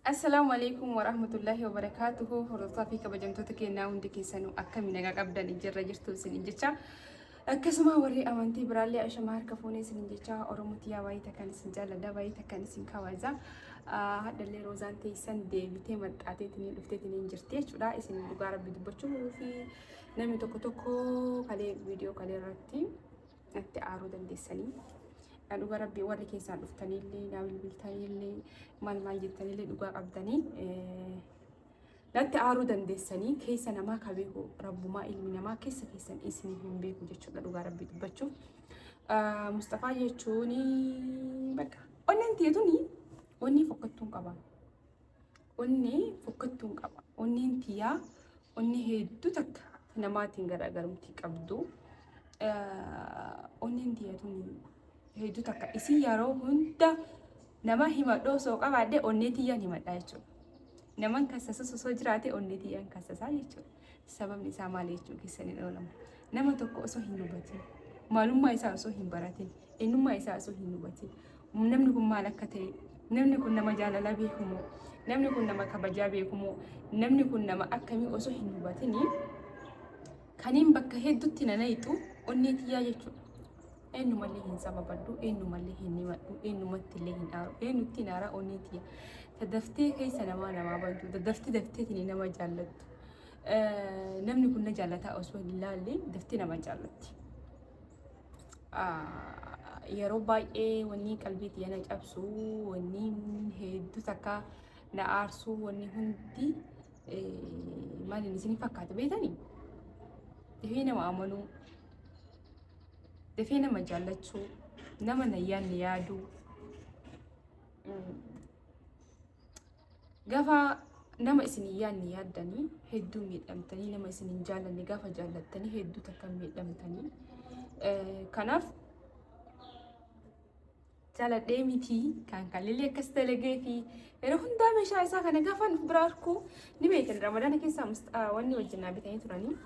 السلام عليكم ورحمة الله وبركاته. هرطا في كبجمتو تكينا وندك سنو أكمل نجاك أبدا نجر جرتو سنجتشا كسمة وري أمانتي برالي أشمار كفوني سنجتشا أرمتيا وايتا كان سنجال دا وايتا كان سنكوازا هذا اللي روزانتي سندي بتمت عتيتني لفتني نجرتيش ولا اسم لقارب بدبتشو في نمي توكو توكو كالي فيديو كالي راتي نتي عروض الدسني dhugaa rabbii warri keessaan dhuftanillee naawil biltanillee maal jettanillee dhugaa qabdanii natti aaruu dandeessanii keessa namaa kabeeku rabbumaa ilmi namaa keessa keessan isin hin beeku jechuudha dhugaa rabbii dubbachuuf Mustafaa jechuun bakka onneen tiyatuni onni fokkattuun qaba onneen tiyaa onni hedduu takka namaatiin garaagarumtii qabdu onneen tiyatuni hedduu takka isin yeroo hunda nama himadhoo soo qabaadde onneetiyyaan himadhaa jechuudha. Naman kassasa osoo jiraate onneetiyyaan kassasaa jechuudha. Sababni isaa maal jechuu keessanii dhoolamu. Nama tokko osoo hin hubatin, maalummaa isaa osoo hin baratin, eenyummaa isaa osoo hin hubatin, namni kun maal akka ta'e, namni kun nama jaalala beekumoo, namni kun nama kabajaa beekumoo, namni kun nama akkamii osoo hin hubatini kaniin bakka hedduutti nanayixu onneetiyyaa jechuudha. Eenyu mallee hin sababaddu, eenyu mallee hin himadhu, eenyumatti illee hin aaru, eenyutti naara onneetiya. Tadaftee keessa namaa bantu, daftee nama jaallattu. Namni kun na jaallataa osoo hin laalle daftee nama jaallatti. Yeroo baay'ee wanni qalbii na cabsu, wanni hedduu takka na aarsu, wanni hundi maaliin isin fakkaata beektanii? Dafee nama amanuu. Dafee nama jaallachuu, nama nayyaan yaadu. Gaafa nama isin yaadni yaaddanii hedduu miidhamtanii, nama isin hin jaallanne gaafa jaallattanii hedduu takka miidhamtanii. Kanaaf jaaladhee miti kan kalillee akkas dalagee fi yeroo hundaa meeshaa isaa kana gaafa bira arkuu ni beektan ramadaana keessaa wanni wajjin bitanii turanii.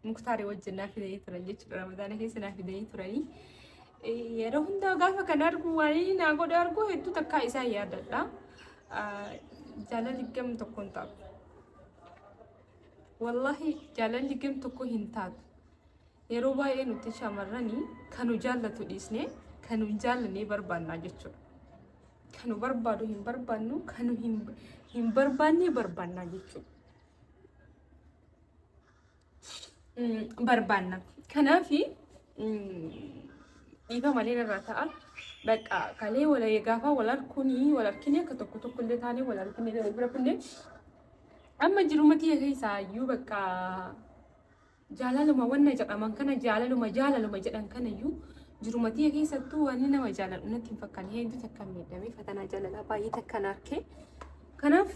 Muktaari wajjin naa fidanii turan jechuudha. Ramadaana keessa naa fidanii turanii. Yeroo hundaa gaafa kan argu waan naa godhe argu hedduu takkaa isaa yaadadha. Jaalalli gam tokko hin taatu. Wallahi jaalalli gam tokko hin taatu. Yeroo baay'ee nuti shamarranii kanu jaallatu dhiisnee kanu jaallanee barbaannaa jechuudha. Kanu barbaadu hin barbaannu, kanu hin barbaannee barbaannaa jechuudha. Barbaanna. Kanaafi dhiifa malee irraa ta'a. Bakka kalee wala gaafa wal arkine akka tokko illee taanee wal arkine bira kunne amma jirumatti keessaa iyyuu bakka jaalaluma wanna jedhaman kana jaalaluma jedhan kana iyyuu jirumatti keessattuu wanni nama jaaladhu natti hin fakkaanne hedduu takka miidhamee fatanaa jaalalaa baay'ee takka narkee. Kanaaf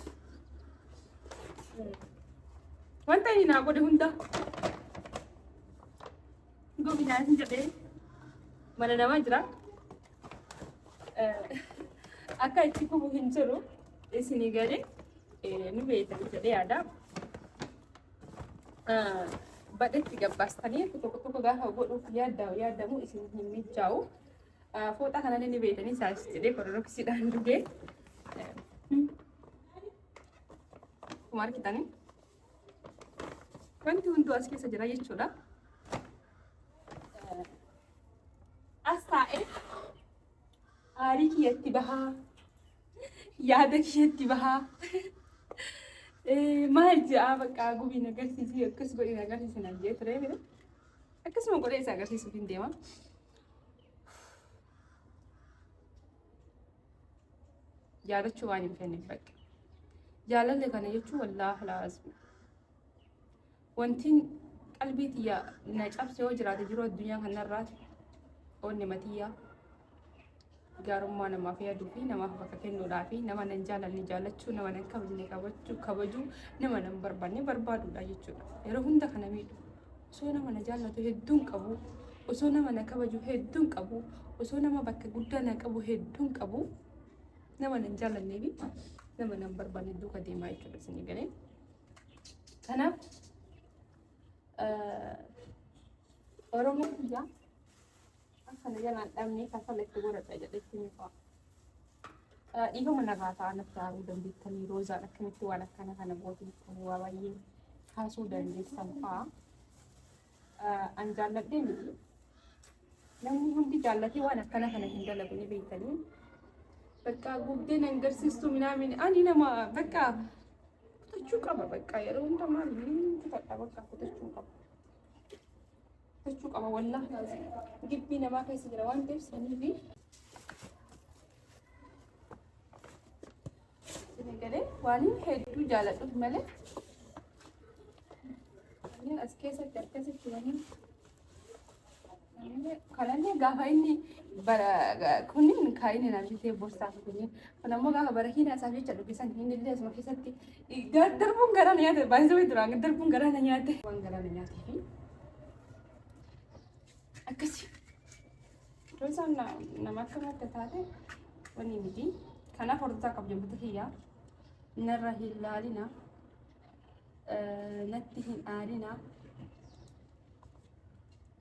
wanta inni naa godhe hunda Govinaatiin jedhee mana namaa jira. Akka itti kufu hin jiru isinii galee nu beektan jedhee yaada. Badhetti gabbaastanii tokko gaafa godhuuf yaadamu isin hin mijaa'u. Fooxaa kanallee ni beektanii isaas jedhee kororoksiidhaan dhugee. Kuma argitanii wanti hunduu as keessa jira jechuudha. Astaa'e aarii kiyyatti bahaa, yaada kiyyatti bahaa. Maal jedhaa bakka gubiin agarsiisii akkas godhin agarsiisan jee ture bira. Akkasuma godhee isa agarsiisuuf hin deema. Yaadachuu waan hin fenneef bakka. Jaalalli kana jechuun wallaahi laazim. Wantiin qalbii tiyyaa na cabse yoo jiraate jiru addunyaa kanarraati. Onni matiyyaa gaarummaa namaaf yaaduu fi namaaf bakka kennuudhaa fi nama nan jaalanne jaallachuu, nama nan kabajne kabajuu, nama nan barbaanne barbaaduudha jechuudha. Yeroo hunda kana miidhu osoo nama na jaallatu hedduun qabu, osoo nama na kabaju hedduun qabu, osoo nama bakka guddaa na qabu hedduun qabu. nama nan jaalannee fi nama nan barbaanne duuka deemaa jechuudha isinii galee. Kanaaf Oromoon biyya akkana jalaan dhabnee kafala itti godhadha jedhetti ni fa'a. Dhiifama nagaa ta'an akka yaa'uu dandeettanii roozaan akkamitti waan akkana kana gootii waa baay'ee kaasuu dandeessan fa'a. An jaalladhee miti. Namni hundi jaallatee waan akkana kana hin dalagu ni beektanii. Bakka gubdeen agarsiistu minaamin ani nama bakka kutachuu qaba bakka yeroo hunda maali kutadha bakka kutachuu qaba. Kutachuu qaba wallahi gibbii namaa keessa jira waan ta'eef sanii fi galee waan hedduu jaalladhuuf malee as keessatti akkasitti waliin kanallee gaafa inni kunniin kaayini naamsitee boorsaa kunniin kun ammoo gaafa bara hiina isaaf jecha dubbisan inni illee asuma keessatti darbuun garaa na nyaate baay'isee duraan darbuun garaa na nyaate waan garaa na nyaatee fi akkasi roosaan nama akka madda taate wanni miti kanaaf hordofaa qabu jabbuta kiyyaa narra hin laalina natti hin aarina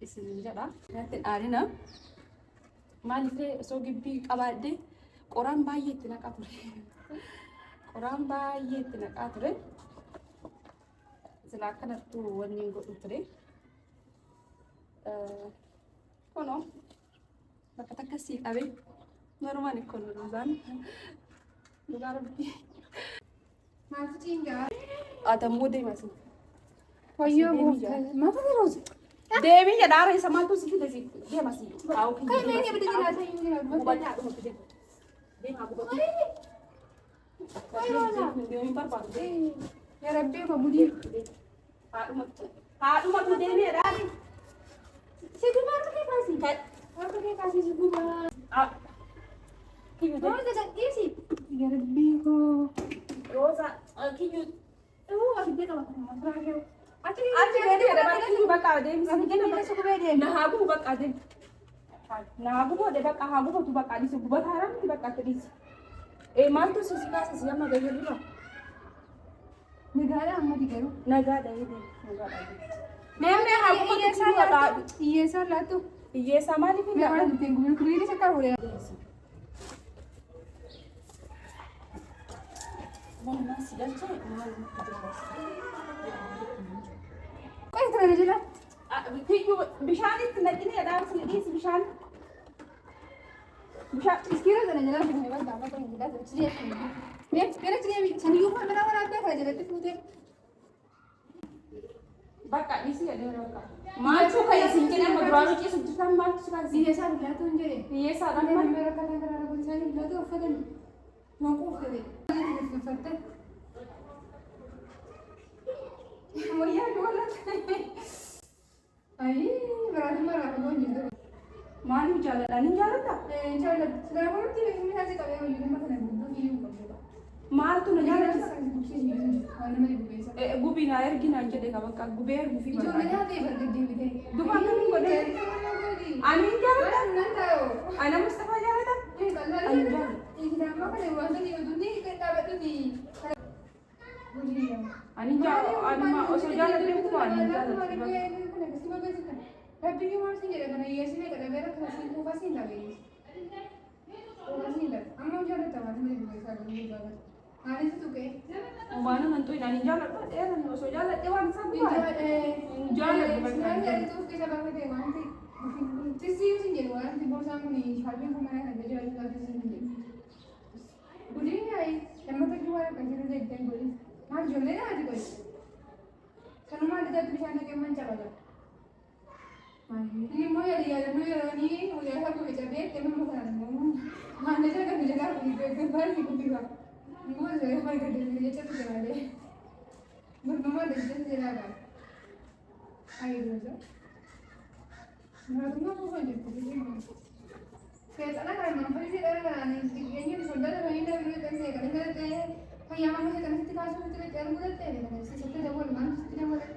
isin jedha natti hin aarina maaliifee osoo gibbii qabaadde qoraan baay'ee itti naqaa ture qoraan baay'ee itti naqaa ture silaa akkanattu wanni godhu ture kono bakka takkasii qabe normaan ikkoo roozaan dhugaa rabbii Maaltu cingaa? Atamuu deemas. Wayyoo gooftaa. Maaltu roose? Deebii jedhaara isa maaltu si fide si deemas. Kan inni bidde jira ta'e inni jira. Hubanyaa dhuma fide. Deemaa gubatu. Deemin barbaadu. Yaa Rabbii ko budii. Haadhuma tu deemee dhaani. Si gubbaa harka kee kaasi. Harka kee kaasi si gubbaa. Roose gadhiisi. Yaa Rabbii ko. Rosa, kiyu. Aku dia kalau sama terakhir. Aci bede ada bakal bakal ada. Aku dia mana suku beda. Nah aku bakal ada. Nah aku ada bakal aku tuh bakal di sebuah haram di bakal terus. Mantu sisi kasih siapa gaya dulu. Negara amma digaru. Negara ini. Negara ini. Memang aku iya salah. Iya salah tuh. Iya sama di sini. Memang tunggu dulu sekarang boleh. Kau itu ada juga? Kiyu bishaan itti naqinee jedhaa si dhiisi bishaan. Bishaan iskira sana jalan bukan hebat apa kau yang jelas. Sini. Nih, kira sini sini yuk mana mana ada kalau jalan itu putih. Bakka isi ada bakka. Maaltu kayak singkirnya maduraan uci sejujurnya maaltu suka sih. Iya sana lihat tuh jadi. Iya sana Mana mah. mereka kata-kata pun saya lihat tuh apa kan? Mau kau Fatta. Mau ya dua Ay, berarti marah aku gitu. Malu jalan, ani jalan tak? Jalan. Sekarang aku tidak ingin kasih kau yang ini makan aku tuh ini bukan. Maal tu na jalan. Mana mari bisa. Gubi na air gina aja deh kawan kak. Gubi air gubi. Itu mana ada bergede gede. Dupa kami kau deh. Ani jalan tak? Nanda. Ana Mustafa jalan tak? Ani jalan. Ini nama kan yang wajah ni itu ni kan dapat tu ni. Ani jalan. Ani mah osok jalan deh tu ani jalan. Tapi ni masih jadi kerana ia sini kerana mereka kasih tu kasih tak beri. Kasih tak. Amma jalan tak masih beri besar beri jalan. Hari itu ke? Mana nanti ani jalan tak? Nanti osok jalan dewan sama. Jalan sebenarnya itu kita bangun deh nanti. Tisi sih jadi nanti bosan ni. Hari ini kemana ada jalan lagi sini. Budi ni ay, emang tak jual kan jadi deh budi. Mana jual ni ada kau. Kalau mana ada tu bisa nak keman cakap. Ini mau ya dia ni, mau ya aku baca deh, tapi mau kan mau. Mana jaga aku ni baru ni kupiga. Mau saya apa kerja dia cakap jalan deh. Bernomor dah jadi jalan. Ayo dulu. Nah, tu mau apa je? Saya tak nak kalau mampu sih dah kan. Ini ni sudah dah ini dah boleh tanya. Kalau kita tanya, yang mana kita mesti kasih kita jalan boleh tanya. Saya sudah jawab mana, kita boleh.